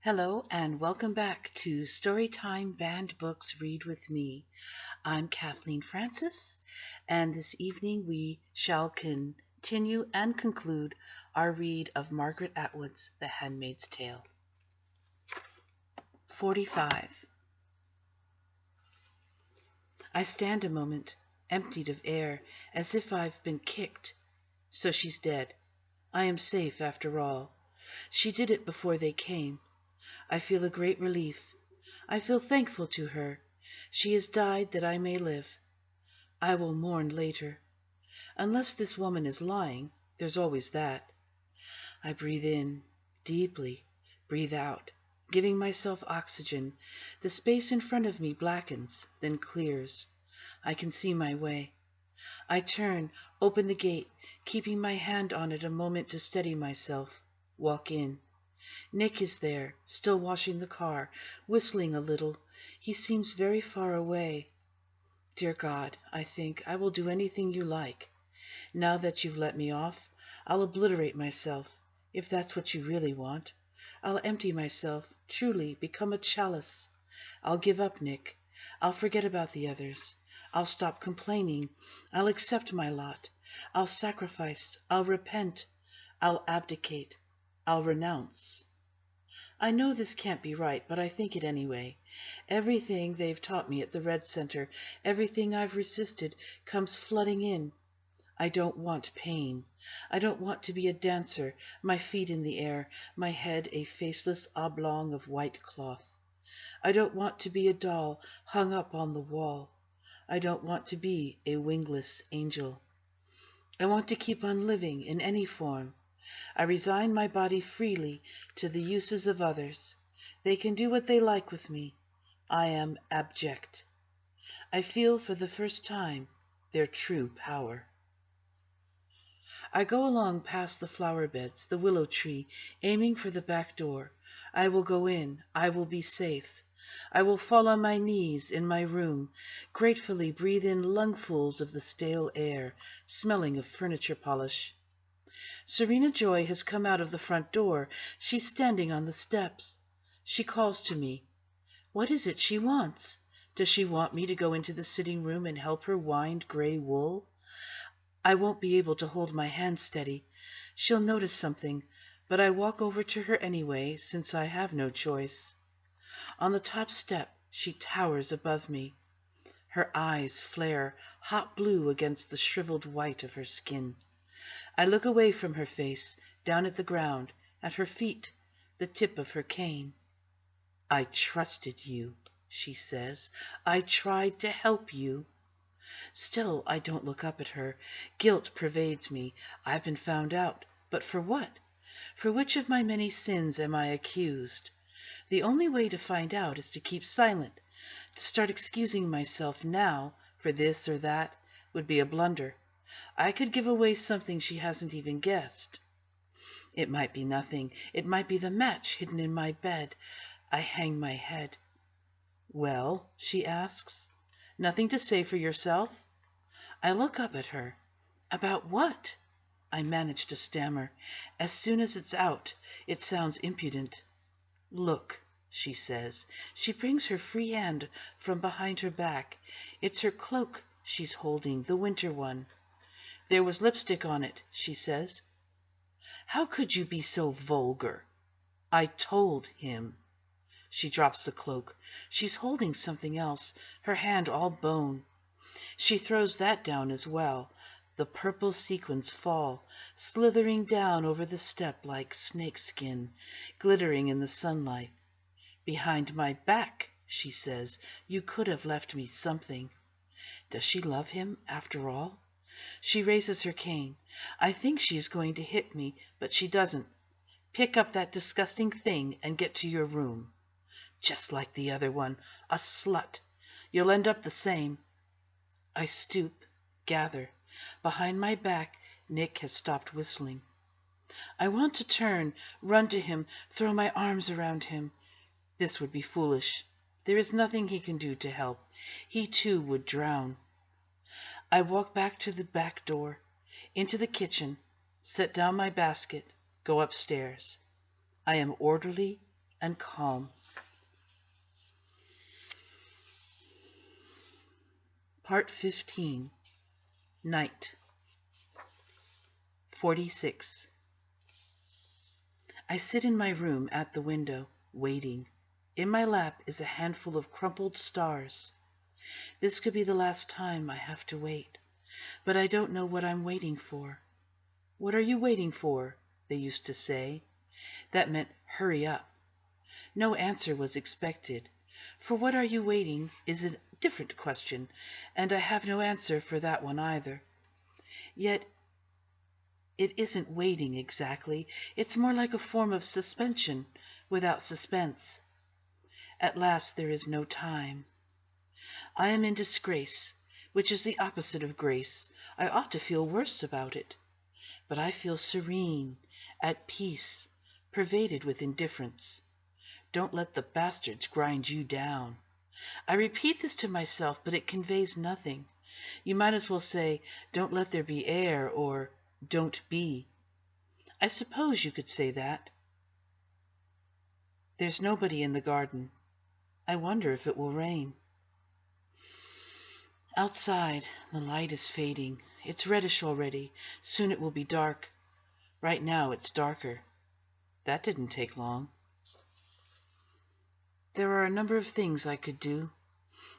Hello and welcome back to Storytime Banned Books Read with Me. I'm Kathleen Francis, and this evening we shall continue and conclude our read of Margaret Atwood's The Handmaid's Tale. 45. I stand a moment, emptied of air, as if I've been kicked. So she's dead. I am safe after all. She did it before they came. I feel a great relief. I feel thankful to her. She has died that I may live. I will mourn later. Unless this woman is lying, there's always that. I breathe in, deeply, breathe out, giving myself oxygen. The space in front of me blackens, then clears. I can see my way. I turn, open the gate, keeping my hand on it a moment to steady myself. Walk in. Nick is there, still washing the car, whistling a little. He seems very far away. Dear God, I think, I will do anything you like. Now that you've let me off, I'll obliterate myself, if that's what you really want. I'll empty myself, truly, become a chalice. I'll give up, Nick. I'll forget about the others. I'll stop complaining. I'll accept my lot. I'll sacrifice. I'll repent. I'll abdicate. I'll renounce. I know this can't be right, but I think it anyway. Everything they've taught me at the Red Center, everything I've resisted, comes flooding in. I don't want pain. I don't want to be a dancer, my feet in the air, my head a faceless oblong of white cloth. I don't want to be a doll hung up on the wall. I don't want to be a wingless angel. I want to keep on living in any form. I resign my body freely to the uses of others. They can do what they like with me. I am abject. I feel for the first time their true power. I go along past the flower beds, the willow tree, aiming for the back door. I will go in. I will be safe. I will fall on my knees in my room, gratefully breathe in lungfuls of the stale air, smelling of furniture polish. Serena Joy has come out of the front door. She's standing on the steps. She calls to me. What is it she wants? Does she want me to go into the sitting room and help her wind gray wool? I won't be able to hold my hand steady. She'll notice something, but I walk over to her anyway, since I have no choice. On the top step, she towers above me. Her eyes flare hot blue against the shriveled white of her skin. I look away from her face, down at the ground, at her feet, the tip of her cane. I trusted you, she says. I tried to help you. Still, I don't look up at her. Guilt pervades me. I've been found out. But for what? For which of my many sins am I accused? The only way to find out is to keep silent. To start excusing myself now for this or that would be a blunder. I could give away something she hasn't even guessed. It might be nothing. It might be the match hidden in my bed. I hang my head. Well, she asks. Nothing to say for yourself? I look up at her. About what? I manage to stammer. As soon as it's out, it sounds impudent. Look, she says. She brings her free hand from behind her back. It's her cloak she's holding, the winter one. There was lipstick on it, she says. How could you be so vulgar? I told him. She drops the cloak. She's holding something else, her hand all bone. She throws that down as well. The purple sequins fall, slithering down over the step like snakeskin, glittering in the sunlight. Behind my back, she says, you could have left me something. Does she love him, after all? She raises her cane. I think she is going to hit me, but she doesn't. Pick up that disgusting thing and get to your room. Just like the other one, a slut. You'll end up the same. I stoop, gather. Behind my back, Nick has stopped whistling. I want to turn, run to him, throw my arms around him. This would be foolish. There is nothing he can do to help. He too would drown. I walk back to the back door, into the kitchen, set down my basket, go upstairs. I am orderly and calm. Part 15. Night. 46. I sit in my room at the window, waiting. In my lap is a handful of crumpled stars. This could be the last time I have to wait, but I don't know what I'm waiting for. "What are you waiting for?" they used to say. That meant hurry up. No answer was expected. For what are you waiting is a different question, and I have no answer for that one either. Yet it isn't waiting exactly. It's more like a form of suspension without suspense. At last there is no time. I am in disgrace, which is the opposite of grace. I ought to feel worse about it. But I feel serene, at peace, pervaded with indifference. Don't let the bastards grind you down. I repeat this to myself, but it conveys nothing. You might as well say, "Don't let there be air," or "Don't be." I suppose you could say that. There's nobody in the garden. I wonder if it will rain. Outside, the light is fading. It's reddish already. Soon it will be dark. Right now it's darker. That didn't take long. There are a number of things I could do.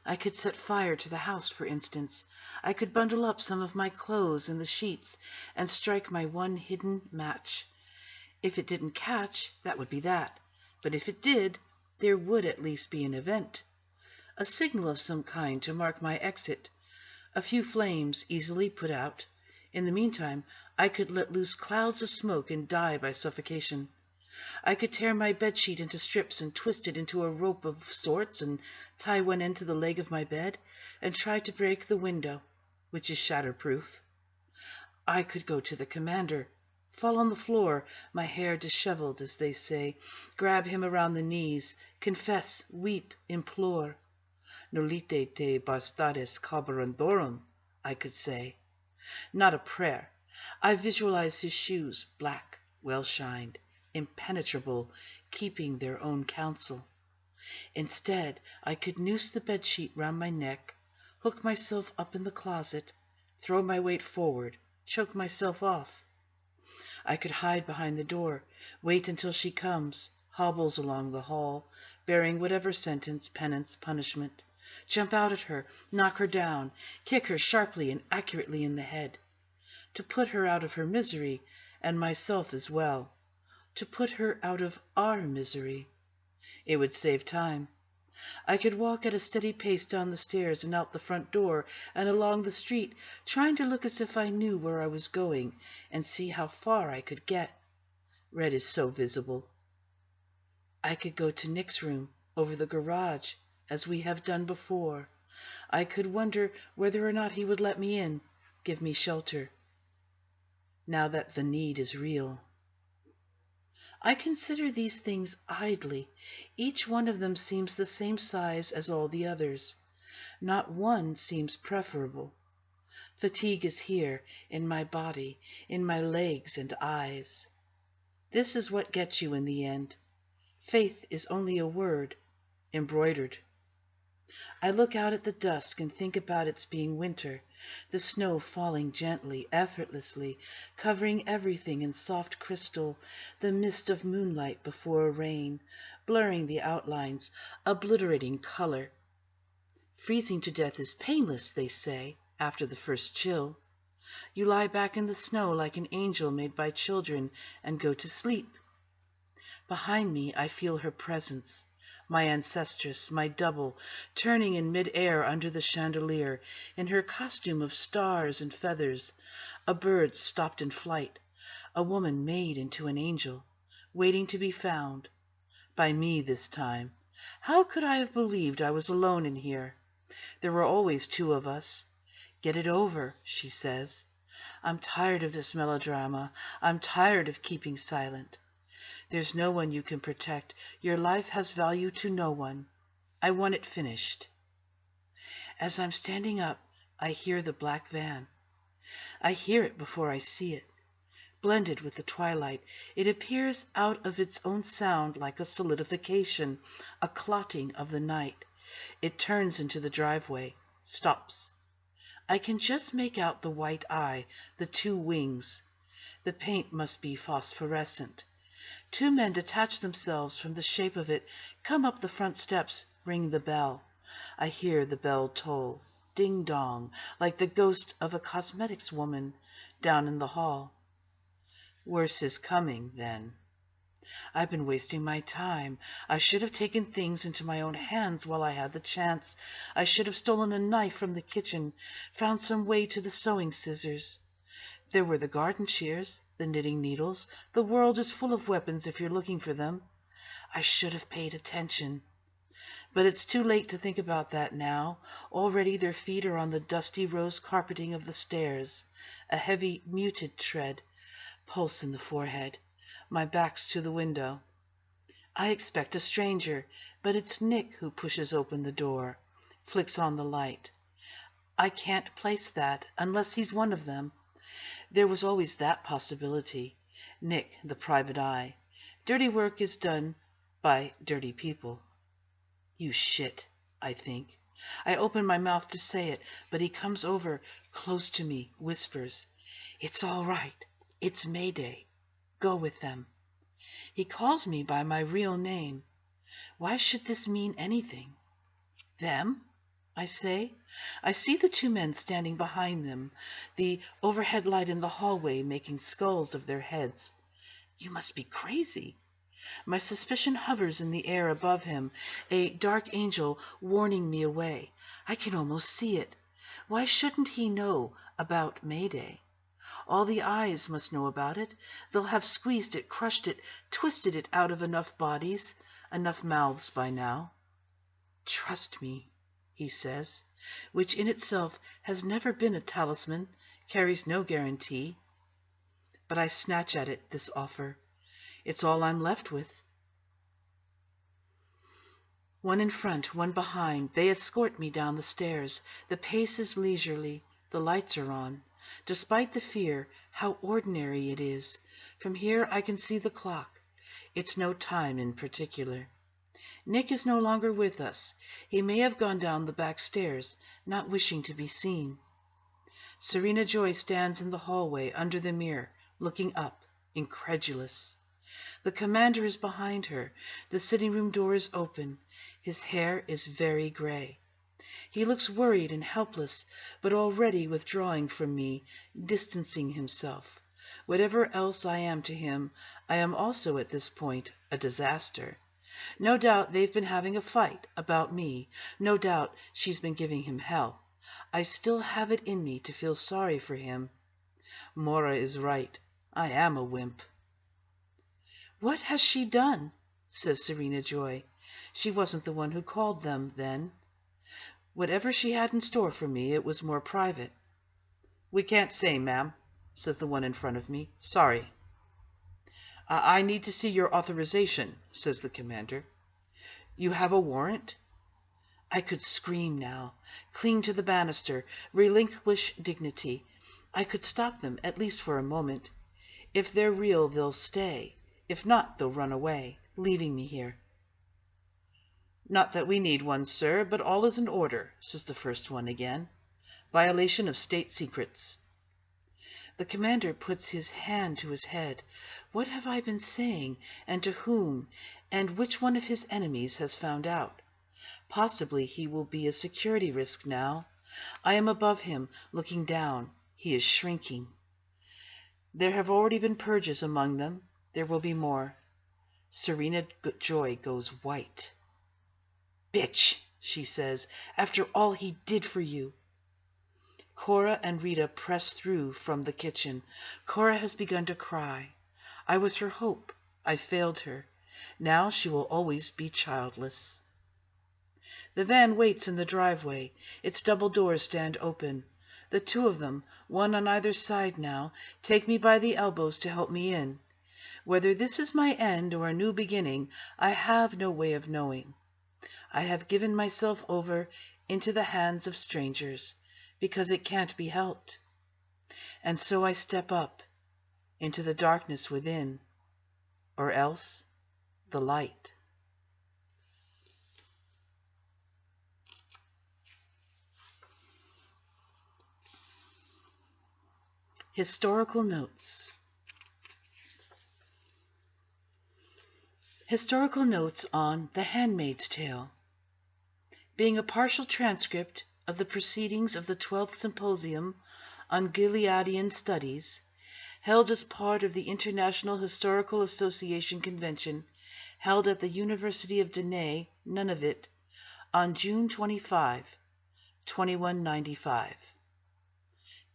I could set fire to the house, for instance. I could bundle up some of my clothes in the sheets and strike my one hidden match. If it didn't catch, that would be that. But if it did, there would at least be an event. A signal of some kind to mark my exit. A few flames easily put out. In the meantime, I could let loose clouds of smoke and die by suffocation. I could tear my bedsheet into strips and twist it into a rope of sorts and tie one end to the leg of my bed and try to break the window, which is shatterproof. I could go to the commander, fall on the floor, my hair disheveled, as they say, grab him around the knees, confess, weep, implore. Nolite te bastardes carborundorum, I could say. Not a prayer. I visualize his shoes, black, well-shined, impenetrable, keeping their own counsel. Instead, I could noose the bedsheet round my neck, hook myself up in the closet, throw my weight forward, choke myself off. I could hide behind the door, wait until she comes, hobbles along the hall, bearing whatever sentence, penance, punishment, jump out at her, knock her down, kick her sharply and accurately in the head, to put her out of her misery, and myself as well, to put her out of our misery. It would save time. I could walk at a steady pace down the stairs and out the front door and along the street, trying to look as if I knew where I was going and see how far I could get. Red is so visible. I could go to Nick's room over the garage, as we have done before. I could wonder whether or not he would let me in, give me shelter, now that the need is real. I consider these things idly. Each one of them seems the same size as all the others. Not one seems preferable. Fatigue is here, in my body, in my legs and eyes. This is what gets you in the end. Faith is only a word, embroidered. I look out at the dusk and think about its being winter, the snow falling gently, effortlessly, covering everything in soft crystal, the mist of moonlight before a rain, blurring the outlines, obliterating color. Freezing to death is painless, they say, after the first chill. You lie back in the snow like an angel made by children and go to sleep. Behind me I feel her presence, my ancestress, my double, turning in mid-air under the chandelier, in her costume of stars and feathers, a bird stopped in flight, a woman made into an angel, waiting to be found. By me this time. How could I have believed I was alone in here? There were always two of us. Get it over, she says. I'm tired of this melodrama. I'm tired of keeping silent. There's no one you can protect. Your life has value to no one. I want it finished. As I'm standing up, I hear the black van. I hear it before I see it. Blended with the twilight, it appears out of its own sound like a solidification, a clotting of the night. It turns into the driveway, stops. I can just make out the white eye, the two wings. The paint must be phosphorescent. Two men detach themselves from the shape of it, come up the front steps, ring the bell. I hear the bell toll, ding-dong, like the ghost of a cosmetics woman down in the hall. Worse is coming, then. I've been wasting my time. I should have taken things into my own hands while I had the chance. I should have stolen a knife from the kitchen, found some way to the sewing scissors. There were the garden shears, the knitting needles. The world is full of weapons if you're looking for them. I should have paid attention. But it's too late to think about that now. Already their feet are on the dusty rose carpeting of the stairs, a heavy, muted tread, pulse in the forehead. My back's to the window. I expect a stranger, but it's Nick who pushes open the door, flicks on the light. I can't place that unless he's one of them. There was always that possibility. Nick, the private eye. Dirty work is done by dirty people. You shit, I think. I open my mouth to say it, but he comes over, close to me, whispers, "It's all right. It's MayDay. Go with them." He calls me by my real name. Why should this mean anything? Them? I say. I see the two men standing behind them, the overhead light in the hallway making skulls of their heads. You must be crazy. My suspicion hovers in the air above him, a dark angel warning me away. I can almost see it. Why shouldn't he know about MayDay? All the eyes must know about it. They'll have squeezed it, crushed it, twisted it out of enough bodies, enough mouths by now. Trust me, he says, which in itself has never been a talisman, carries no guarantee. But I snatch at it, this offer. It's all I'm left with. One in front, one behind. They escort me down the stairs. The pace is leisurely. The lights are on. Despite the fear, how ordinary it is. From here I can see the clock. It's no time in particular. Nick is no longer with us. He may have gone down the back stairs, not wishing to be seen. Serena Joy stands in the hallway under the mirror, looking up, incredulous. The commander is behind her. The sitting room door is open. His hair is very gray. He looks worried and helpless, but already withdrawing from me, distancing himself. Whatever else I am to him, I am also at this point a disaster. No doubt they've been having a fight about me. No doubt she's been giving him hell. I still have it in me to feel sorry for him. Mora is right. I am a wimp. What has she done? Says Serena Joy. She wasn't the one who called them, then. Whatever she had in store for me, it was more private. We can't say, ma'am, says the one in front of me. Sorry. I need to see your authorization, says the commander. You have a warrant? I could scream now, cling to the banister, relinquish dignity. I could stop them, at least for a moment. If they're real, they'll stay. If not, they'll run away, leaving me here. Not that we need one, sir, but all is in order, says the first one again. Violation of state secrets. The commander puts his hand to his head. What have I been saying, and to whom, and which one of his enemies has found out? Possibly he will be a security risk now. I am above him, looking down. He is shrinking. There have already been purges among them. There will be more. Serena Joy goes white. Bitch, she says, after all he did for you. Cora and Rita press through from the kitchen. Cora has begun to cry. I was her hope. I failed her. Now she will always be childless. The van waits in the driveway. Its double doors stand open. The two of them, one on either side now, take me by the elbows to help me in. Whether this is my end or a new beginning, I have no way of knowing. I have given myself over into the hands of strangers, because it can't be helped. And so I step up into the darkness within, or else the light. Historical notes. Historical notes on The Handmaid's Tale. Being a partial transcript of the proceedings of the 12th Symposium on Gileadian Studies, held as part of the International Historical Association Convention held at the University of Denay, Nunavut, on June 25, 2195.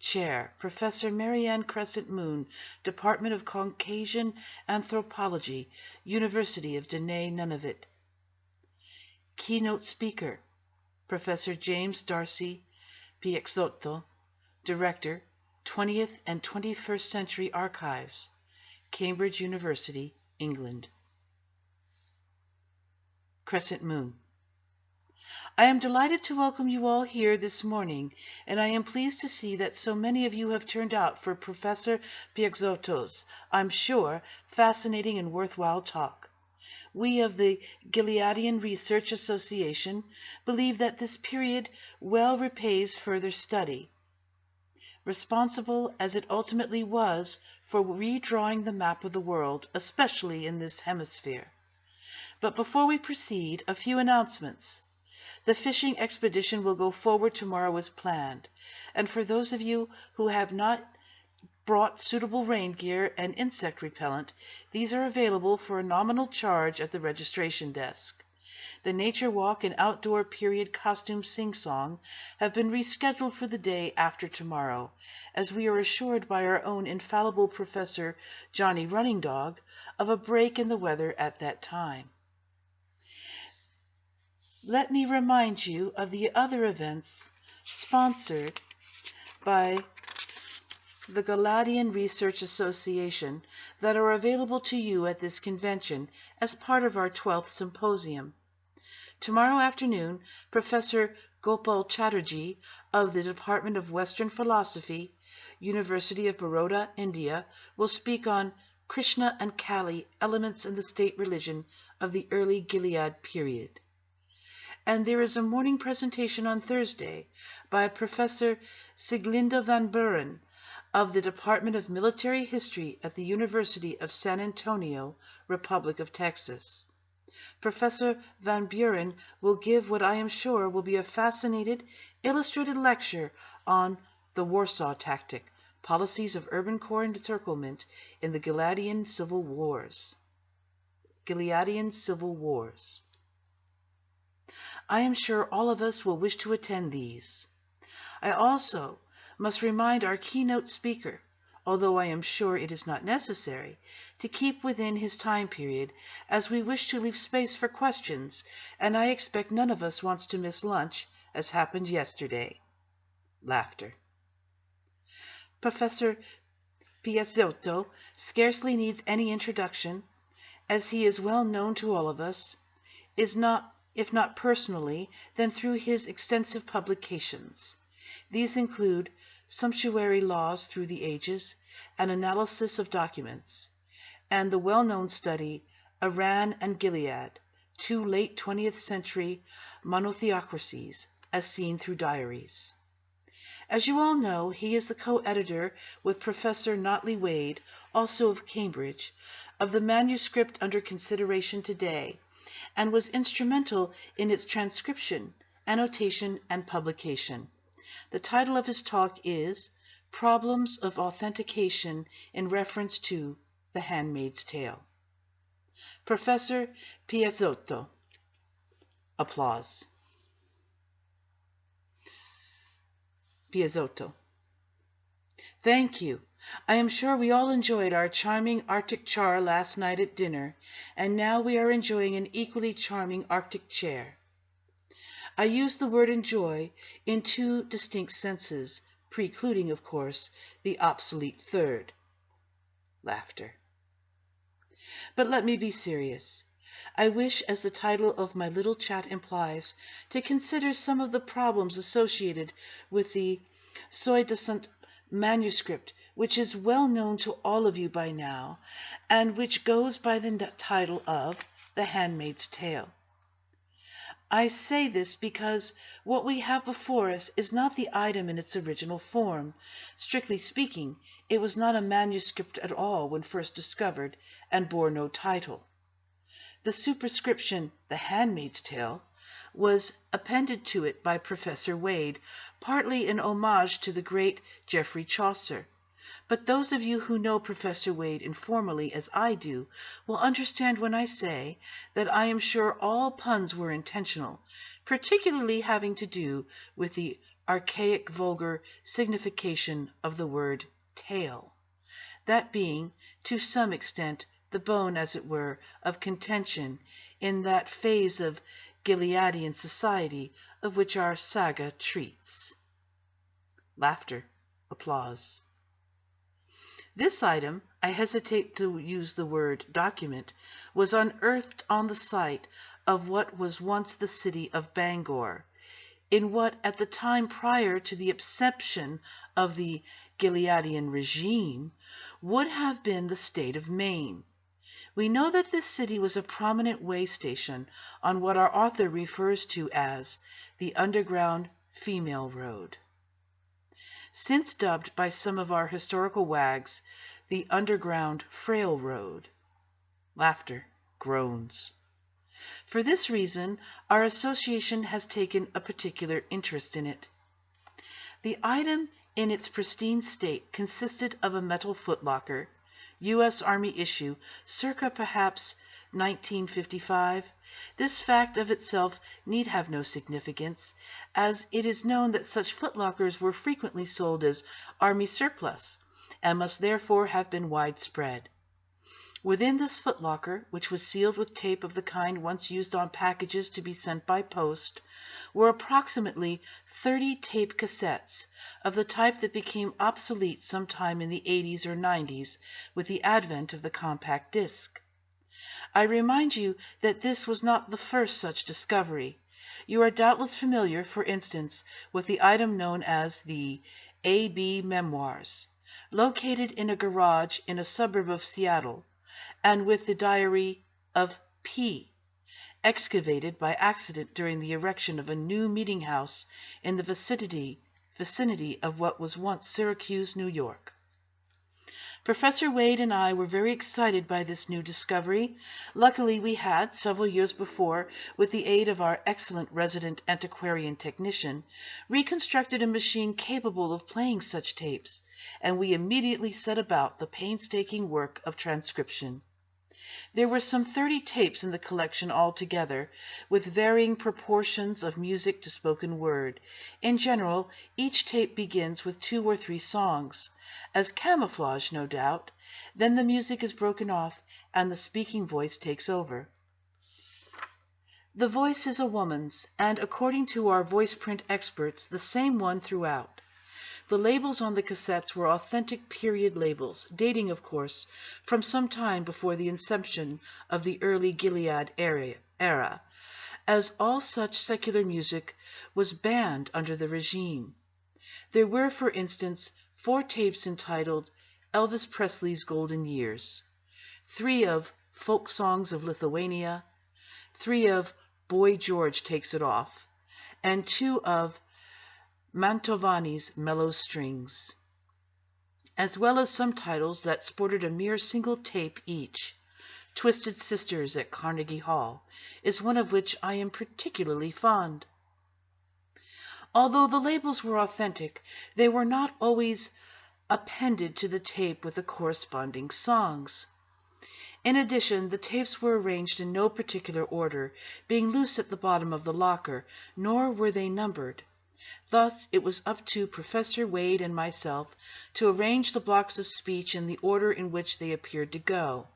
Chair, Professor Marianne Crescent Moon, Department of Caucasian Anthropology, University of Denay, Nunavut. Keynote speaker, Professor James Darcy Piexotto, Director, 20th and 21st Century Archives, Cambridge University, England. Crescent Moon. I am delighted to welcome you all here this morning, and I am pleased to see that so many of you have turned out for Professor Piexotto's, I'm sure, fascinating and worthwhile talk. We of the Gileadian Research Association believe that this period well repays further study, responsible as it ultimately was for redrawing the map of the world, especially in this hemisphere. But before we proceed, a few announcements. The fishing expedition will go forward tomorrow as planned, and for those of you who have not brought suitable rain gear and insect repellent, these are available for a nominal charge at the registration desk. The nature walk and outdoor period costume sing-song have been rescheduled for the day after tomorrow, as we are assured by our own infallible Professor Johnny Running Dog of a break in the weather at that time. Let me remind you of the other events sponsored by the Gileadian Research Association that are available to you at this convention as part of our 12th Symposium. Tomorrow afternoon, Professor Gopal Chatterjee of the Department of Western Philosophy, University of Baroda, India, will speak on Krishna and Kali, Elements in the State Religion of the Early Gilead Period. And there is a morning presentation on Thursday by Professor Sieglinde van Buren of the Department of Military History at the University of San Antonio, Republic of Texas. Professor Van Buren will give what I am sure will be a fascinating, illustrated lecture on the Warsaw Tactic, Policies of Urban Core Encirclement in the Gileadian Civil Wars. Gileadian Civil Wars. I am sure all of us will wish to attend these. I also must remind our keynote speaker, although I am sure it is not necessary, to keep within his time period, as we wish to leave space for questions, and I expect none of us wants to miss lunch, as happened yesterday. Laughter. Professor Piexotto scarcely needs any introduction, as he is well known to all of us, if not personally, then through his extensive publications. These include Sumptuary Laws Through the Ages, an analysis of documents, and the well-known study Iran and Gilead, two late 20th century monotheocracies, as seen through diaries. As you all know, he is the co-editor with Professor Notley Wade, also of Cambridge, of the manuscript under consideration today, and was instrumental in its transcription, annotation, and publication. The title of his talk is Problems of Authentication in Reference to The Handmaid's Tale. Professor Piexotto. Applause. Piexotto. Thank you. I am sure we all enjoyed our charming Arctic char last night at dinner, and now we are enjoying an equally charming Arctic chair. I use the word enjoy in two distinct senses, precluding, of course, the obsolete third. Laughter. But let me be serious. I wish, as the title of my little chat implies, to consider some of the problems associated with the Soi-Disant manuscript which is well known to all of you by now, and which goes by the title of The Handmaid's Tale. I say this because what we have before us is not the item in its original form. Strictly speaking, it was not a manuscript at all when first discovered, and bore no title. The superscription, The Handmaid's Tale, was appended to it by Professor Wade, partly in homage to the great Geoffrey Chaucer. But those of you who know Professor Wade informally as I do will understand when I say that I am sure all puns were intentional, particularly having to do with the archaic vulgar signification of the word tale, that being, to some extent, the bone, as it were, of contention in that phase of Gileadian society of which our saga treats. Laughter, applause. This item, I hesitate to use the word document, was unearthed on the site of what was once the city of Bangor, in what at the time prior to the inception of the Gileadian regime would have been the state of Maine. We know that this city was a prominent way station on what our author refers to as the Underground Female Road, since dubbed by some of our historical wags the Underground Frail Road. Laughter, groans. For this reason, our association has taken a particular interest in it. The item in its pristine state consisted of a metal footlocker, U.S. Army issue, circa perhaps 1955. This fact of itself need have no significance, as it is known that such footlockers were frequently sold as Army surplus, and must therefore have been widespread. Within this footlocker, which was sealed with tape of the kind once used on packages to be sent by post, were approximately 30 tape cassettes, of the type that became obsolete sometime in the 80s or 90s with the advent of the compact disc. I remind you that this was not the first such discovery. You are doubtless familiar, for instance, with the item known as the A.B. Memoirs, located in a garage in a suburb of Seattle, and with the diary of P., excavated by accident during the erection of a new meeting house in the vicinity of what was once Syracuse, New York. Professor Wade and I were very excited by this new discovery. Luckily, we had, several years before, with the aid of our excellent resident antiquarian technician, reconstructed a machine capable of playing such tapes, and we immediately set about the painstaking work of transcription. There were some 30 tapes in the collection altogether, with varying proportions of music to spoken word. In general, each tape begins with 2 or 3 songs, as camouflage, no doubt. Then the music is broken off, and the speaking voice takes over. The voice is a woman's, and according to our voice print experts, the same one throughout. The labels on the cassettes were authentic period labels, dating, of course, from some time before the inception of the early Gilead era, as all such secular music was banned under the regime. There were, for instance, 4 tapes entitled Elvis Presley's Golden Years, 3 of Folk Songs of Lithuania, 3 of Boy George Takes It Off, and 2 of Mantovani's Mellow Strings, as well as some titles that sported a mere single tape each. Twisted Sisters at Carnegie Hall is one of which I am particularly fond. Although the labels were authentic, they were not always appended to the tape with the corresponding songs. In addition, the tapes were arranged in no particular order, being loose at the bottom of the locker, nor were they numbered. Thus, it was up to Professor Wade and myself to arrange the blocks of speech in the order in which they appeared to go.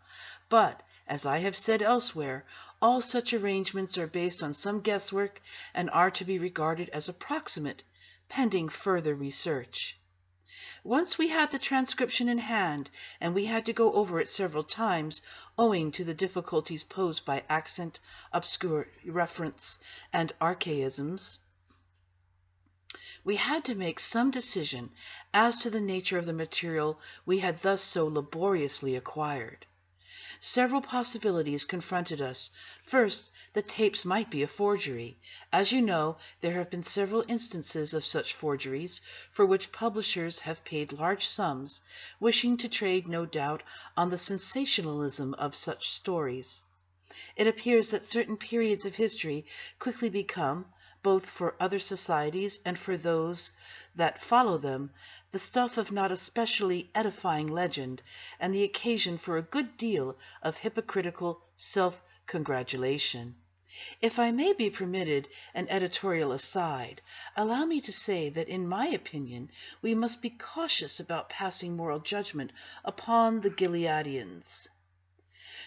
But, as I have said elsewhere, all such arrangements are based on some guesswork and are to be regarded as approximate, pending further research. Once we had the transcription in hand, and we had to go over it several times, owing to the difficulties posed by accent, obscure reference, and archaisms, We had to make some decision as to the nature of the material we had thus so laboriously acquired. Several possibilities confronted us. First, the tapes might be a forgery. As you know, there have been several instances of such forgeries, for which publishers have paid large sums, wishing to trade, no doubt, on the sensationalism of such stories. It appears that certain periods of history quickly become, both for other societies and for those that follow them, the stuff of not especially edifying legend, and the occasion for a good deal of hypocritical self-congratulation. If I may be permitted an editorial aside, allow me to say that in my opinion we must be cautious about passing moral judgment upon the Gileadians.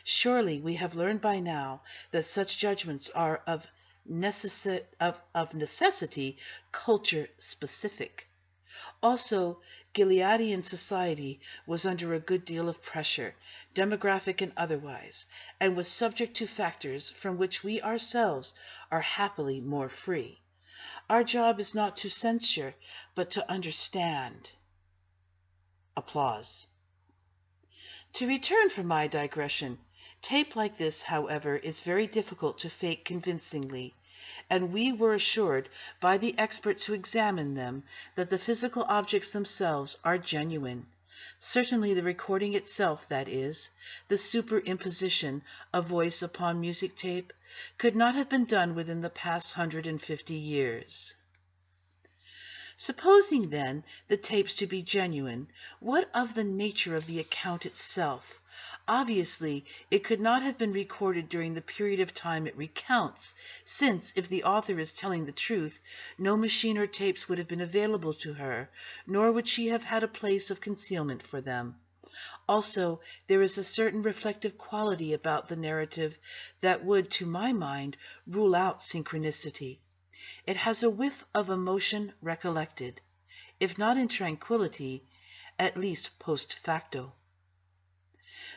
Surely we have learned by now that such judgments are of necessity culture-specific. Also, Gileadian society was under a good deal of pressure, demographic and otherwise, and was subject to factors from which we ourselves are happily more free. Our job is not to censure, but to understand. Applause. To return from my digression, tape like this, however, is very difficult to fake convincingly, and we were assured by the experts who examined them that the physical objects themselves are genuine. Certainly the recording itself, that is, the superimposition of voice upon music tape, could not have been done within the past 150 years. Supposing, then, the tapes to be genuine, what of the nature of the account itself? Obviously, it could not have been recorded during the period of time it recounts, since, if the author is telling the truth, no machine or tapes would have been available to her, nor would she have had a place of concealment for them. Also, there is a certain reflective quality about the narrative that would, to my mind, rule out synchronicity. It has a whiff of emotion recollected, if not in tranquillity, at least post facto.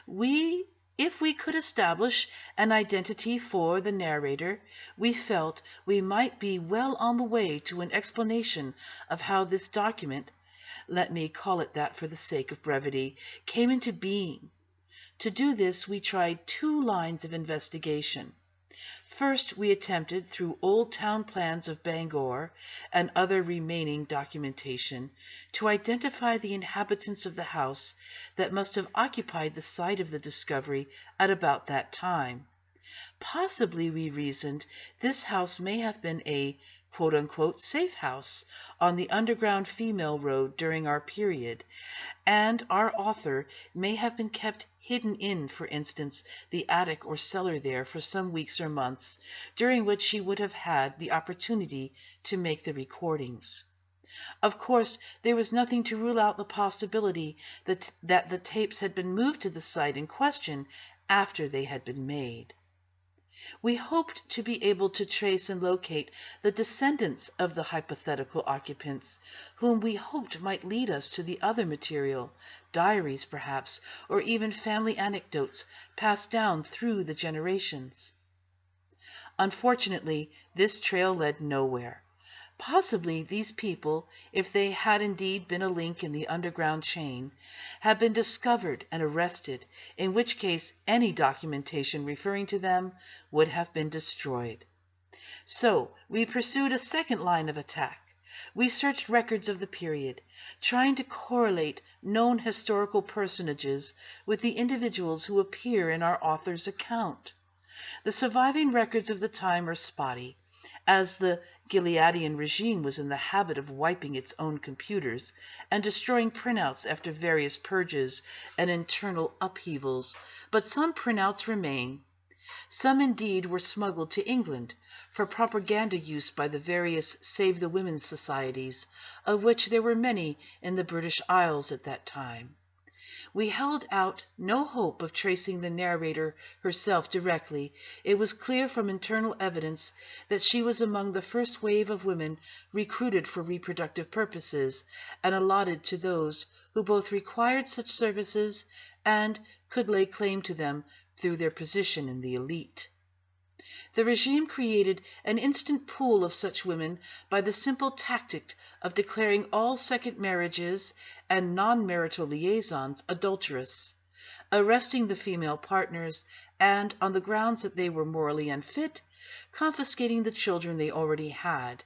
If we could establish an identity for the narrator, we felt we might be well on the way to an explanation of how this document, let me call it that for the sake of brevity, came into being. To do this, we tried two lines of investigation. First, we attempted, through old town plans of Bangor and other remaining documentation, to identify the inhabitants of the house that must have occupied the site of the discovery at about that time. Possibly, we reasoned, this house may have been a quote-unquote safe house on the underground female road during our period, and our author may have been kept hidden in, for instance, the attic or cellar there for some weeks or months, during which she would have had the opportunity to make the recordings. Of course, there was nothing to rule out the possibility that the tapes had been moved to the site in question after they had been made. We hoped to be able to trace and locate the descendants of the hypothetical occupants, whom we hoped might lead us to the other material, diaries perhaps, or even family anecdotes passed down through the generations. Unfortunately, this trail led nowhere. Possibly these people, if they had indeed been a link in the underground chain, had been discovered and arrested, in which case any documentation referring to them would have been destroyed. So we pursued a second line of attack. We searched records of the period, trying to correlate known historical personages with the individuals who appear in our author's account. The surviving records of the time are spotty, as the Gileadian regime was in the habit of wiping its own computers and destroying printouts after various purges and internal upheavals, but some printouts remain. Some indeed were smuggled to England for propaganda use by the various Save the Women societies, of which there were many in the British Isles at that time. We held out no hope of tracing the narrator herself directly. It was clear from internal evidence that she was among the first wave of women recruited for reproductive purposes and allotted to those who both required such services and could lay claim to them through their position in the elite. The regime created an instant pool of such women by the simple tactic of declaring all second marriages and non-marital liaisons adulterous, arresting the female partners, and, on the grounds that they were morally unfit, confiscating the children they already had,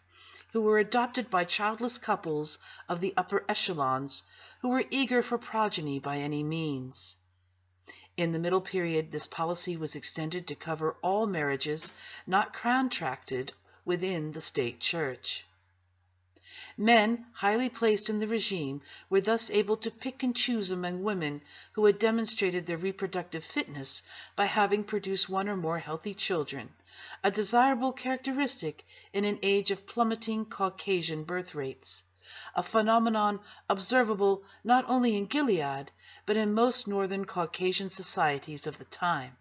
who were adopted by childless couples of the upper echelons who were eager for progeny by any means. In the middle period, this policy was extended to cover all marriages not contracted within the state church. Men highly placed in the regime were thus able to pick and choose among women who had demonstrated their reproductive fitness by having produced one or more healthy children, a desirable characteristic in an age of plummeting Caucasian birth rates, a phenomenon observable not only in Gilead, but in most northern Caucasian societies of the time.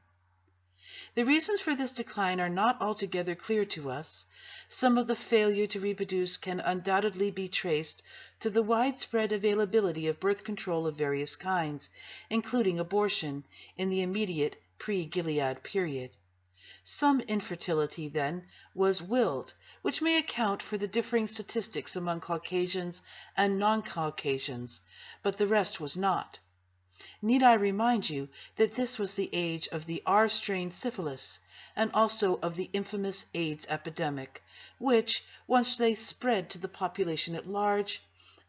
The reasons for this decline are not altogether clear to us. Some of the failure to reproduce can undoubtedly be traced to the widespread availability of birth control of various kinds, including abortion, in the immediate pre-Gilead period. Some infertility, then, was willed, which may account for the differing statistics among Caucasians and non-Caucasians, but the rest was not. Need I remind you that this was the age of the R-strain syphilis, and also of the infamous AIDS epidemic, which, once they spread to the population at large,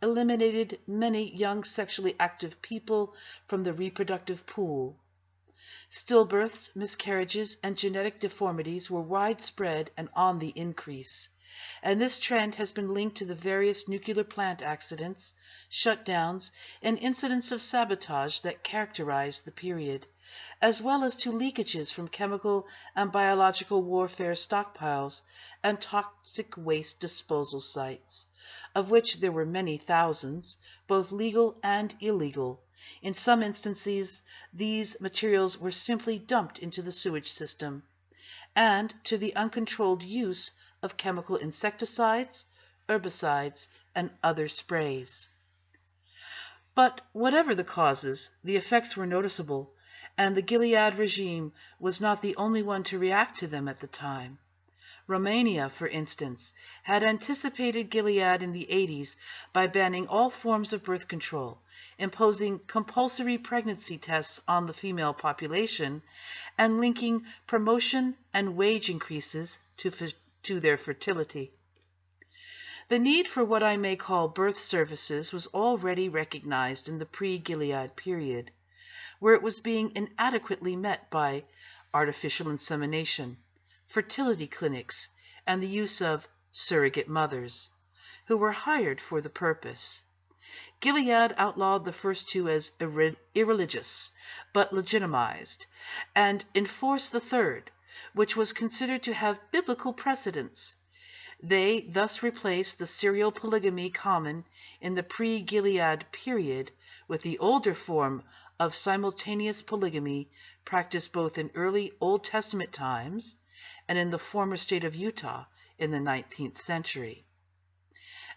eliminated many young sexually active people from the reproductive pool. Stillbirths, miscarriages, and genetic deformities were widespread and on the increase, and this trend has been linked to the various nuclear plant accidents, shutdowns, and incidents of sabotage that characterized the period, as well as to leakages from chemical and biological warfare stockpiles and toxic waste disposal sites, of which there were many thousands, both legal and illegal. In some instances, these materials were simply dumped into the sewage system, and to the uncontrolled use of chemical insecticides, herbicides, and other sprays. But whatever the causes, the effects were noticeable, and the Gilead regime was not the only one to react to them at the time. Romania, for instance, had anticipated Gilead in the 80s by banning all forms of birth control, imposing compulsory pregnancy tests on the female population, and linking promotion and wage increases to their fertility. The need for what I may call birth services was already recognized in the pre-Gilead period, where it was being inadequately met by artificial insemination, fertility clinics, and the use of surrogate mothers, who were hired for the purpose. Gilead outlawed the first two as irreligious, but legitimized, and enforced the third, which was considered to have biblical precedence. They thus replaced the serial polygamy common in the pre-Gilead period with the older form of simultaneous polygamy practiced both in early Old Testament times and in the former state of Utah in the 19th century.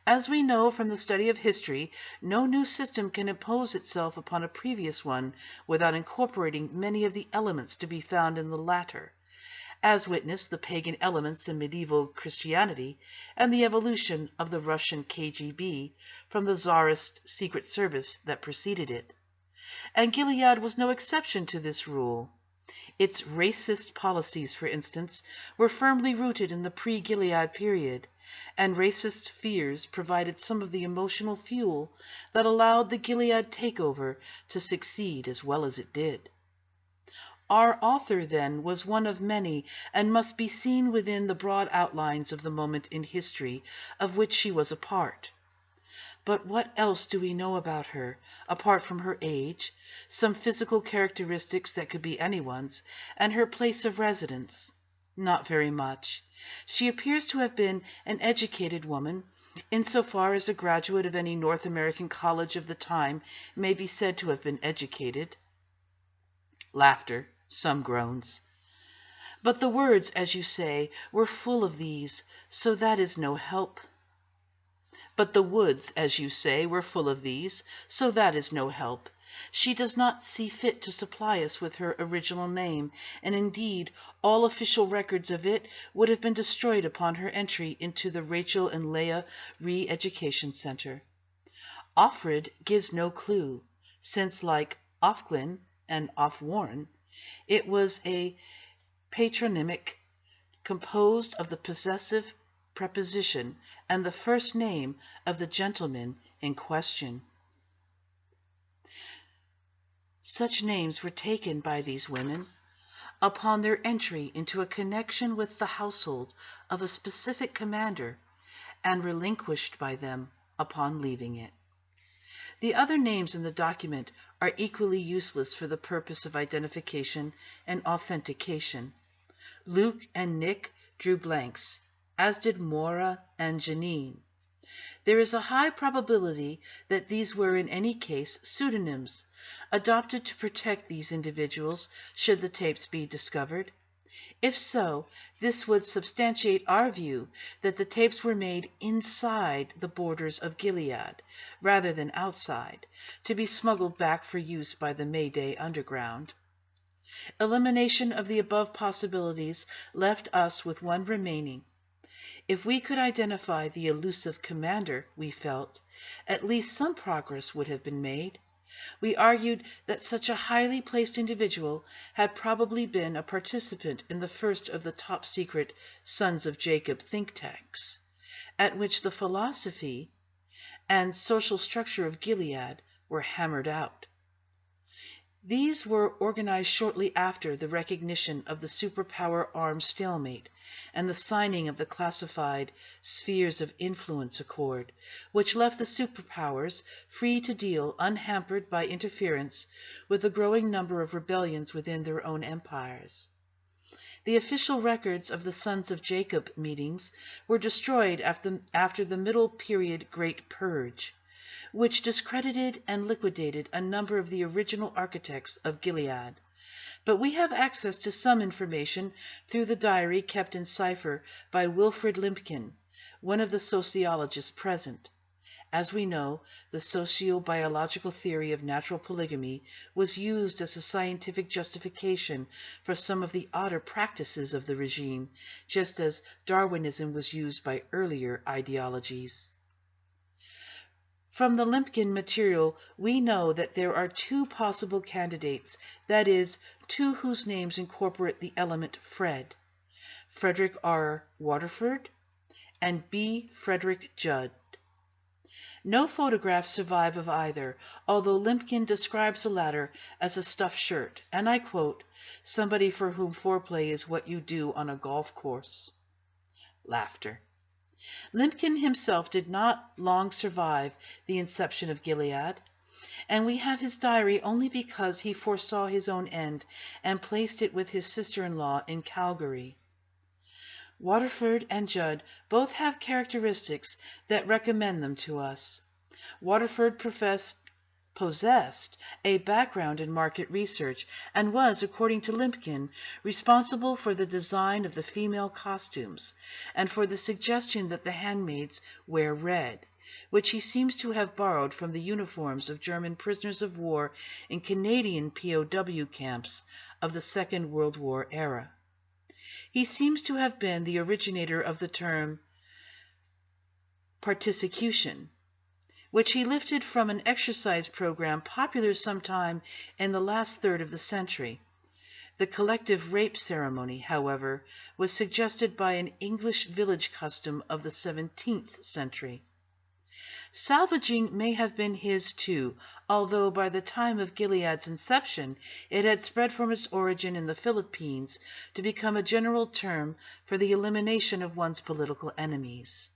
As we know from the study of history, no new system can impose itself upon a previous one without incorporating many of the elements to be found in the latter, as witness the pagan elements in medieval Christianity and the evolution of the Russian KGB from the Tsarist secret service that preceded it. And Gilead was no exception to this rule. Its racist policies, for instance, were firmly rooted in the pre-Gilead period, and racist fears provided some of the emotional fuel that allowed the Gilead takeover to succeed as well as it did. Our author, then, was one of many, and must be seen within the broad outlines of the moment in history of which she was a part. But what else do we know about her, apart from her age, some physical characteristics that could be anyone's, and her place of residence? Not very much. She appears to have been an educated woman, insofar as a graduate of any North American college of the time may be said to have been educated. Laughter, some groans. But the words, as you say, were full of these, so that is no help. But the woods, as you say, were full of these, so that is no help. She does not see fit to supply us with her original name, and indeed all official records of it would have been destroyed upon her entry into the Rachel and Leah Re-Education Center. Offred gives no clue, since, like Ofglin and Offwarn, it was a patronymic composed of the possessive preposition and the first name of the gentleman in question. Such names were taken by these women upon their entry into a connection with the household of a specific commander, and relinquished by them upon leaving it. The other names in the document are equally useless for the purpose of identification and authentication. Luke and Nick drew blanks, as did Maura and Janine. There is a high probability that these were in any case pseudonyms, adopted to protect these individuals should the tapes be discovered. If so, this would substantiate our view that the tapes were made inside the borders of Gilead, rather than outside, to be smuggled back for use by the MayDay underground. Elimination of the above possibilities left us with one remaining. If we could identify the elusive commander, we felt, at least some progress would have been made. We argued that such a highly placed individual had probably been a participant in the first of the top-secret Sons of Jacob think tanks, at which the philosophy and social structure of Gilead were hammered out. These were organized shortly after the recognition of the superpower arms stalemate and the signing of the classified Spheres of Influence Accord, which left the superpowers free to deal unhampered by interference with the growing number of rebellions within their own empires. The official records of the Sons of Jacob meetings were destroyed after the Middle Period Great Purge, which discredited and liquidated a number of the original architects of Gilead. But we have access to some information through the diary kept in cipher by Wilfred Limpkin, one of the sociologists present. As we know, the socio-biological theory of natural polygamy was used as a scientific justification for some of the odder practices of the regime, just as Darwinism was used by earlier ideologies. From the Limpkin material, we know that there are two possible candidates, that is, two whose names incorporate the element Fred: Frederick R. Waterford and B. Frederick Judd. No photographs survive of either, although Limpkin describes the latter as a stuffed shirt, and I quote, "somebody for whom foreplay is what you do on a golf course." Laughter. Limpkin himself did not long survive the inception of Gilead, and we have his diary only because he foresaw his own end and placed it with his sister-in-law in Calgary. Waterford and Judd both have characteristics that recommend them to us. Waterford possessed a background in market research and was, according to Limpkin, responsible for the design of the female costumes and for the suggestion that the handmaids wear red, which he seems to have borrowed from the uniforms of German prisoners of war in Canadian POW camps of the Second World War era. He seems to have been the originator of the term particution, which he lifted from an exercise program popular sometime in the last third of the century. The collective rape ceremony, however, was suggested by an English village custom of the 17th century. Salvaging may have been his too, although by the time of Gilead's inception it had spread from its origin in the Philippines to become a general term for the elimination of one's political enemies.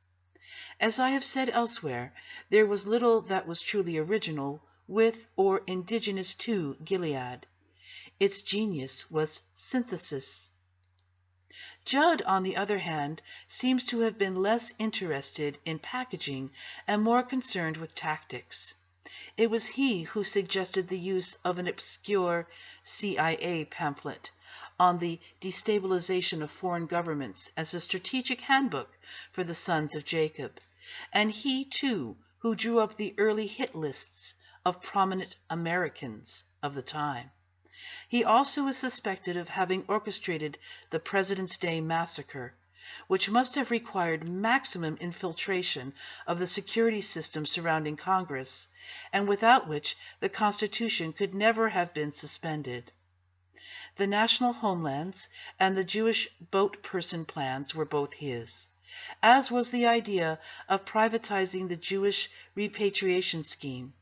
As I have said elsewhere, there was little that was truly original with or indigenous to Gilead. Its genius was synthesis. Judd, on the other hand, seems to have been less interested in packaging and more concerned with tactics. It was he who suggested the use of an obscure CIA pamphlet on the destabilization of foreign governments as a strategic handbook for the Sons of Jacob, and he, too, who drew up the early hit lists of prominent Americans of the time. He also is suspected of having orchestrated the President's Day massacre, which must have required maximum infiltration of the security system surrounding Congress, and without which the Constitution could never have been suspended. The national homelands and the Jewish boat person plans were both his, as was the idea of privatizing the Jewish repatriation scheme,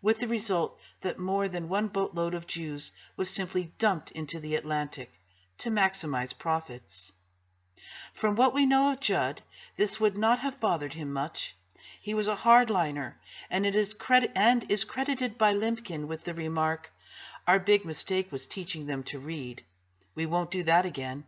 with the result that more than one boatload of Jews was simply dumped into the Atlantic to maximize profits. From what we know of Judd, this would not have bothered him much. He was a hardliner, and is credited by Limpkin with the remark, "Our big mistake was teaching them to read. We won't do that again."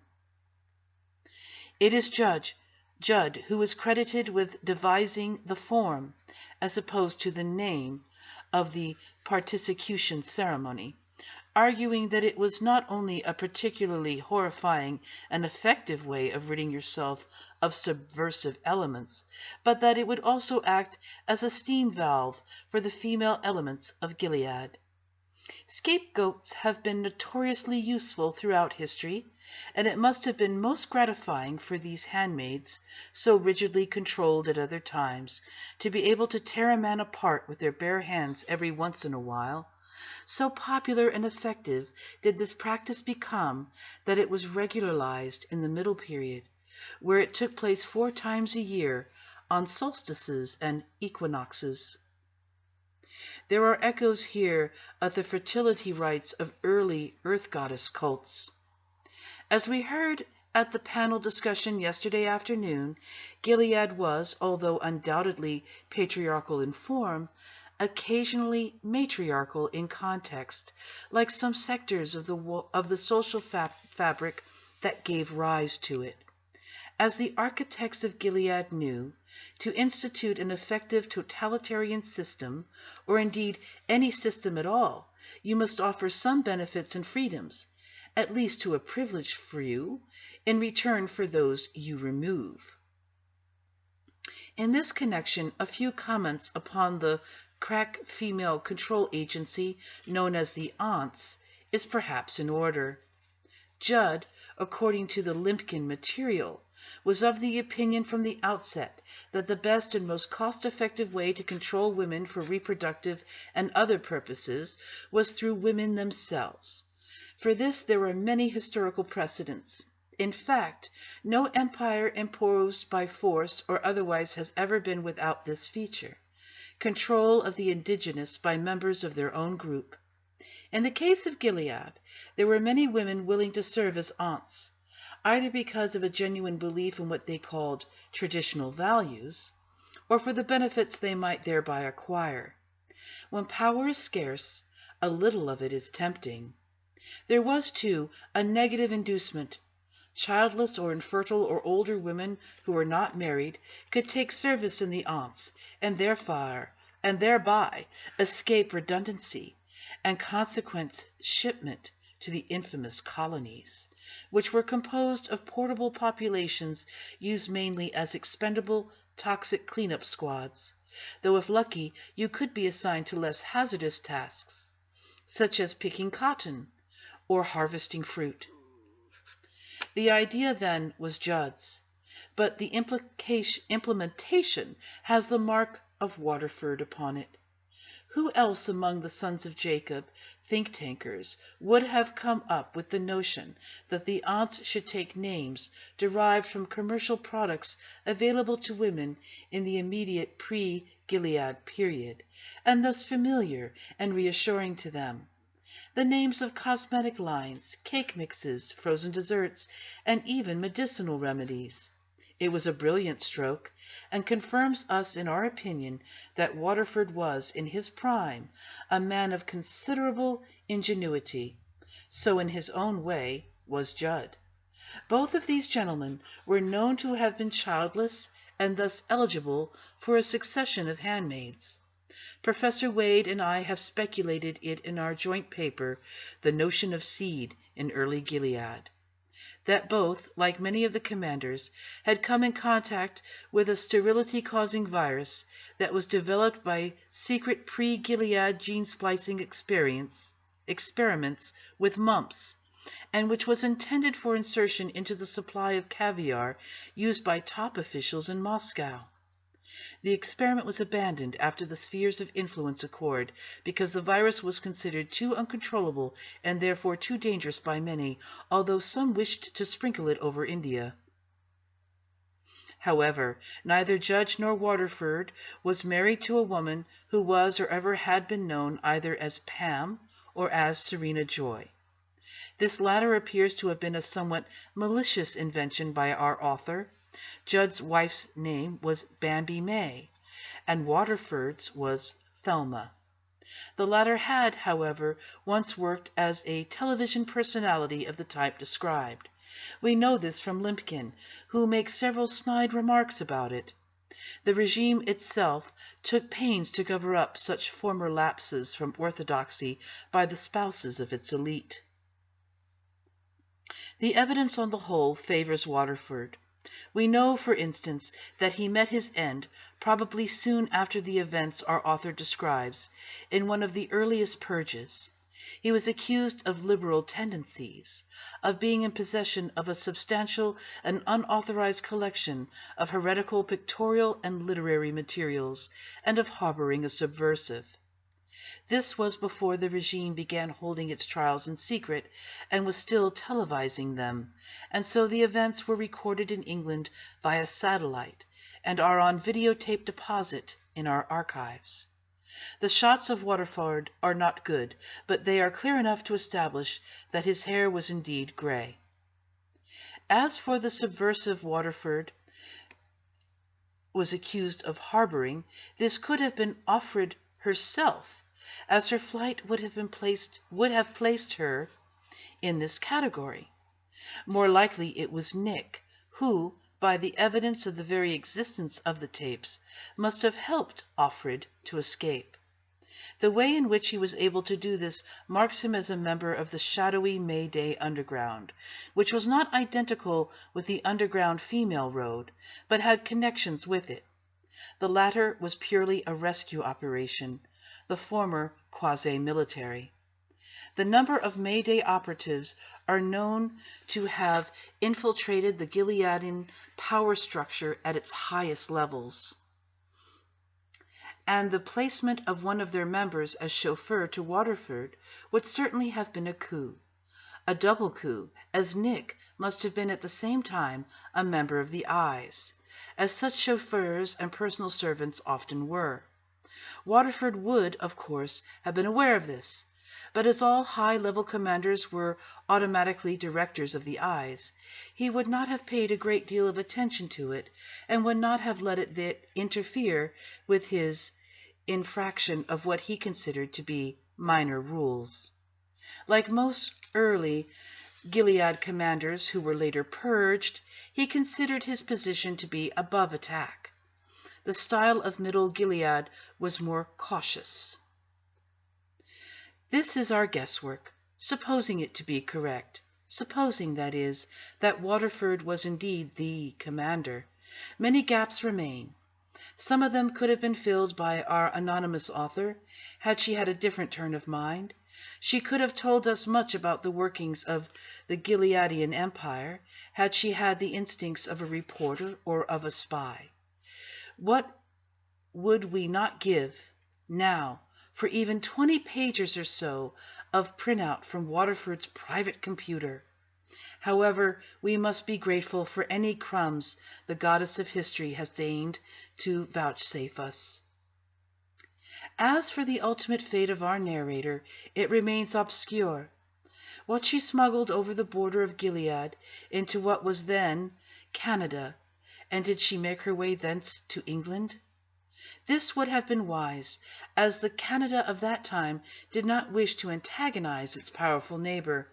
It is Judd who is credited with devising the form, as opposed to the name, of the particular ceremony, arguing that it was not only a particularly horrifying and effective way of ridding yourself of subversive elements, but that it would also act as a steam valve for the female elements of Gilead. Scapegoats have been notoriously useful throughout history, and it must have been most gratifying for these handmaids, so rigidly controlled at other times, to be able to tear a man apart with their bare hands every once in a while. So popular and effective did this practice become that it was regularized in the Middle Period, where it took place 4 times a year on solstices and equinoxes. There are echoes here of the fertility rites of early earth goddess cults. As we heard at the panel discussion yesterday afternoon, Gilead was, although undoubtedly patriarchal in form, occasionally matriarchal in context, like some sectors of the social fabric that gave rise to it. As the architects of Gilead knew, to institute an effective totalitarian system, or indeed any system at all, you must offer some benefits and freedoms, at least to a privileged few, in return for those you remove. In this connection, a few comments upon the crack female control agency known as the aunts is perhaps in order. Judd, according to the Limpkin material, was of the opinion from the outset that the best and most cost-effective way to control women for reproductive and other purposes was through women themselves. For this there are many historical precedents. In fact, no empire imposed by force or otherwise has ever been without this feature: control of the indigenous by members of their own group. In the case of Gilead, there were many women willing to serve as aunts, either because of a genuine belief in what they called traditional values, or for the benefits they might thereby acquire. When power is scarce, a little of it is tempting. There was, too, a negative inducement. Childless or infertile or older women who were not married could take service in the aunts, and thereby escape redundancy and consequent shipment to the infamous colonies, which were composed of portable populations used mainly as expendable toxic cleanup squads, though if lucky you could be assigned to less hazardous tasks, such as picking cotton or harvesting fruit. The idea then was Judd's, but the implementation has the mark of Waterford upon it. Who else among the sons of Jacob, think-tankers, would have come up with the notion that the aunts should take names derived from commercial products available to women in the immediate pre-Gilead period, and thus familiar and reassuring to them? The names of cosmetic lines, cake mixes, frozen desserts, and even medicinal remedies. It was a brilliant stroke, and confirms us in our opinion that Waterford was, in his prime, a man of considerable ingenuity. So in his own way was Judd. Both of these gentlemen were known to have been childless, and thus eligible for a succession of handmaids. Professor Wade and I have speculated it in our joint paper, The Notion of Seed in Early Gilead. that both, like many of the commanders, had come in contact with a sterility-causing virus that was developed by secret pre-Gilead gene-splicing experiments with mumps, and which was intended for insertion into the supply of caviar used by top officials in Moscow. The experiment was abandoned after the spheres of influence accord, because the virus was considered too uncontrollable and therefore too dangerous by many, although some wished to sprinkle it over India. However, neither Judge nor Waterford was married to a woman who was or ever had been known either as Pam or as Serena Joy. This latter appears to have been a somewhat malicious invention by our author. Judd's wife's name was Bambi May, and Waterford's was Thelma. The latter had, however, once worked as a television personality of the type described. We know this from Limpkin, who makes several snide remarks about it. The regime itself took pains to cover up such former lapses from orthodoxy by the spouses of its elite. The evidence on the whole favors Waterford. We know, for instance, that he met his end, probably soon after the events our author describes, in one of the earliest purges. He was accused of liberal tendencies, of being in possession of a substantial and unauthorized collection of heretical pictorial and literary materials, and of harboring a subversive. This was before the regime began holding its trials in secret and was still televising them, and so the events were recorded in England via satellite and are on videotape deposit in our archives. The shots of Waterford are not good, but they are clear enough to establish that his hair was indeed grey. As for the subversive Waterford was accused of harboring, this could have been Offred herself, as her flight would have placed her in this category. More likely it was Nick, who, by the evidence of the very existence of the tapes, must have helped Offred to escape. The way in which he was able to do this marks him as a member of the shadowy MayDay underground, which was not identical with the underground female road, but had connections with it. The latter was purely a rescue operation, the former quasi-military. The number of MayDay operatives are known to have infiltrated the Gileadian power structure at its highest levels, and the placement of one of their members as chauffeur to Waterford would certainly have been a coup. A double coup, as Nick must have been at the same time a member of the Eyes, as such chauffeurs and personal servants often were. Waterford would, of course, have been aware of this, but as all high-level commanders were automatically directors of the Eyes, he would not have paid a great deal of attention to it, and would not have let it interfere with his infraction of what he considered to be minor rules. Like most early Gilead commanders who were later purged, he considered his position to be above attack. The style of Middle Gilead was more cautious. This is our guesswork, supposing it to be correct, supposing, that is, that Waterford was indeed the commander. Many gaps remain. Some of them could have been filled by our anonymous author, had she had a different turn of mind. She could have told us much about the workings of the Gileadian Empire, had she had the instincts of a reporter or of a spy. What would we not give now for even 20 pages or so of printout from Waterford's private computer? However, we must be grateful for any crumbs the goddess of history has deigned to vouchsafe us. As for the ultimate fate of our narrator, it remains obscure. What she smuggled over the border of Gilead into what was then Canada, and did she make her way thence to England? This would have been wise, as the Canada of that time did not wish to antagonize its powerful neighbor,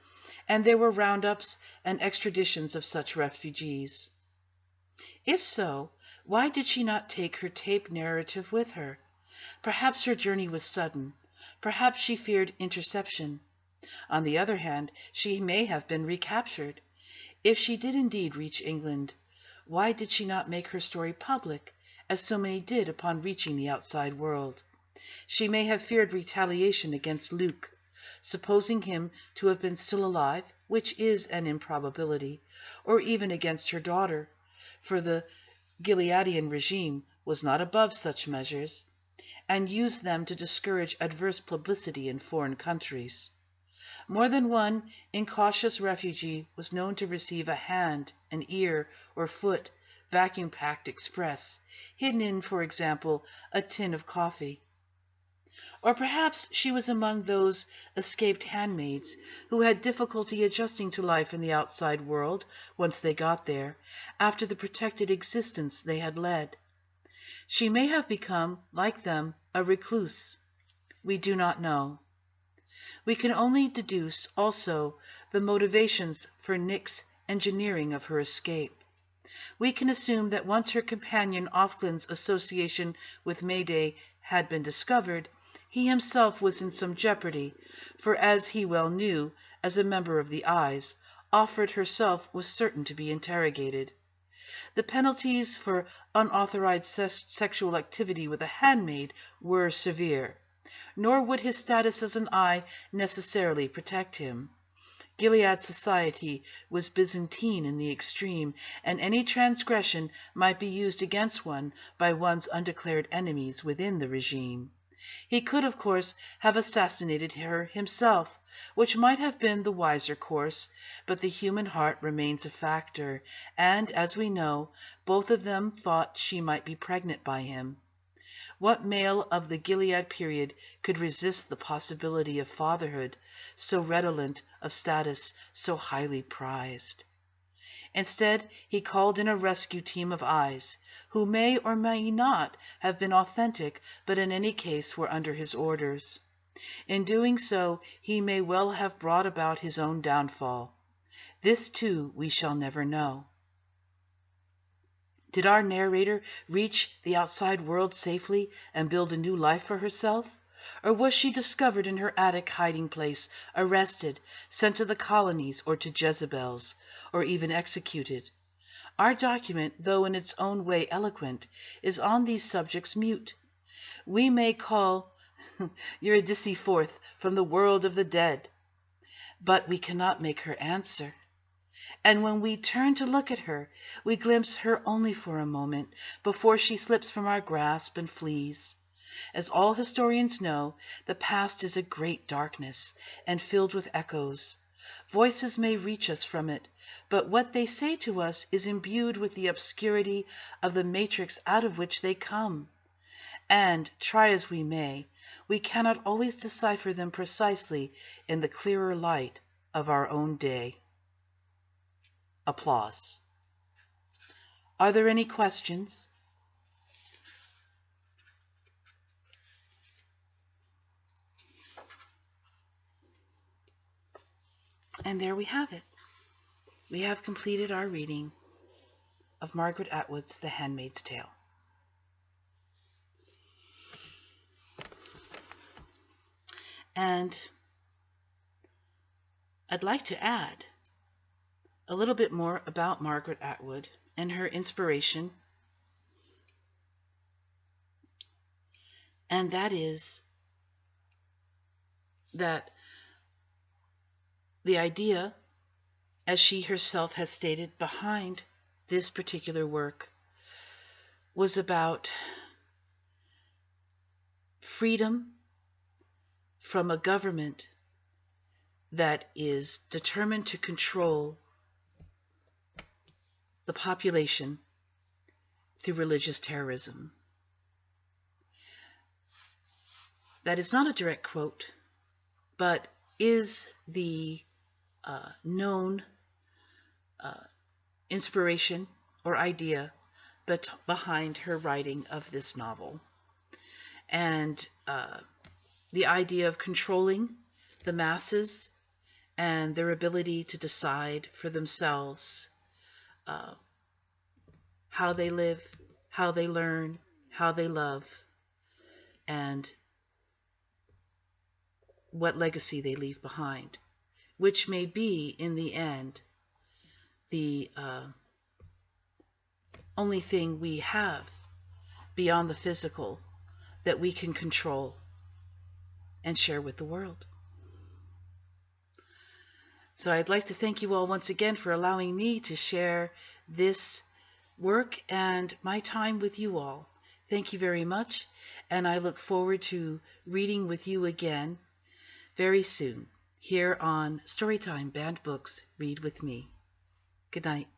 and there were roundups and extraditions of such refugees. If so, why did she not take her tape narrative with her? Perhaps her journey was sudden. Perhaps she feared interception. On the other hand, she may have been recaptured. If she did indeed reach England, why did she not make her story public, as so many did upon reaching the outside world? She may have feared retaliation against Luke, supposing him to have been still alive, which is an improbability, or even against her daughter, for the Gileadian regime was not above such measures, and used them to discourage adverse publicity in foreign countries. More than one incautious refugee was known to receive a hand, an ear, or foot vacuum-packed express, hidden in, for example, a tin of coffee. Or perhaps she was among those escaped handmaids who had difficulty adjusting to life in the outside world once they got there, after the protected existence they had led. She may have become, like them, a recluse. We do not know. We can only deduce also the motivations for Nick's engineering of her escape. We can assume that once her companion Offglen's association with MayDay had been discovered, he himself was in some jeopardy, for as he well knew, as a member of the Eyes, Offred herself was certain to be interrogated. The penalties for unauthorized sexual activity with a handmaid were severe, nor would his status as an Eye necessarily protect him. Gilead society was Byzantine in the extreme, and any transgression might be used against one by one's undeclared enemies within the regime. He could, of course, have assassinated her himself, which might have been the wiser course, but the human heart remains a factor, and, as we know, both of them thought she might be pregnant by him. What male of the Gilead period could resist the possibility of fatherhood, so redolent of status, so highly prized? Instead, he called in a rescue team of Eyes, who may or may not have been authentic, but in any case were under his orders. In doing so, he may well have brought about his own downfall. This, too, we shall never know. Did our narrator reach the outside world safely and build a new life for herself? Or was she discovered in her attic hiding place, arrested, sent to the colonies or to Jezebel's, or even executed? Our document, though in its own way eloquent, is on these subjects mute. We may call Eurydice forth from the world of the dead, but we cannot make her answer. And when we turn to look at her, we glimpse her only for a moment before she slips from our grasp and flees. As all historians know, the past is a great darkness and filled with echoes. Voices may reach us from it, but what they say to us is imbued with the obscurity of the matrix out of which they come. And, try as we may, we cannot always decipher them precisely in the clearer light of our own day. Applause. Are there any questions? And there we have it. We have completed our reading of Margaret Atwood's The Handmaid's Tale. And I'd like to add a little bit more about Margaret Atwood and her inspiration, and that is that the idea, as she herself has stated, behind this particular work was about freedom from a government that is determined to control the population through religious terrorism. That is not a direct quote, but is the known inspiration or idea behind her writing of this novel. And the idea of controlling the masses and their ability to decide for themselves how they live, how they learn, how they love, and what legacy they leave behind, which may be, in the end, the only thing we have beyond the physical that we can control and share with the world. So I'd like to thank you all once again for allowing me to share this work and my time with you all. Thank you very much, and I look forward to reading with you again very soon here on Storytime Banned Books Read With Me. Good night.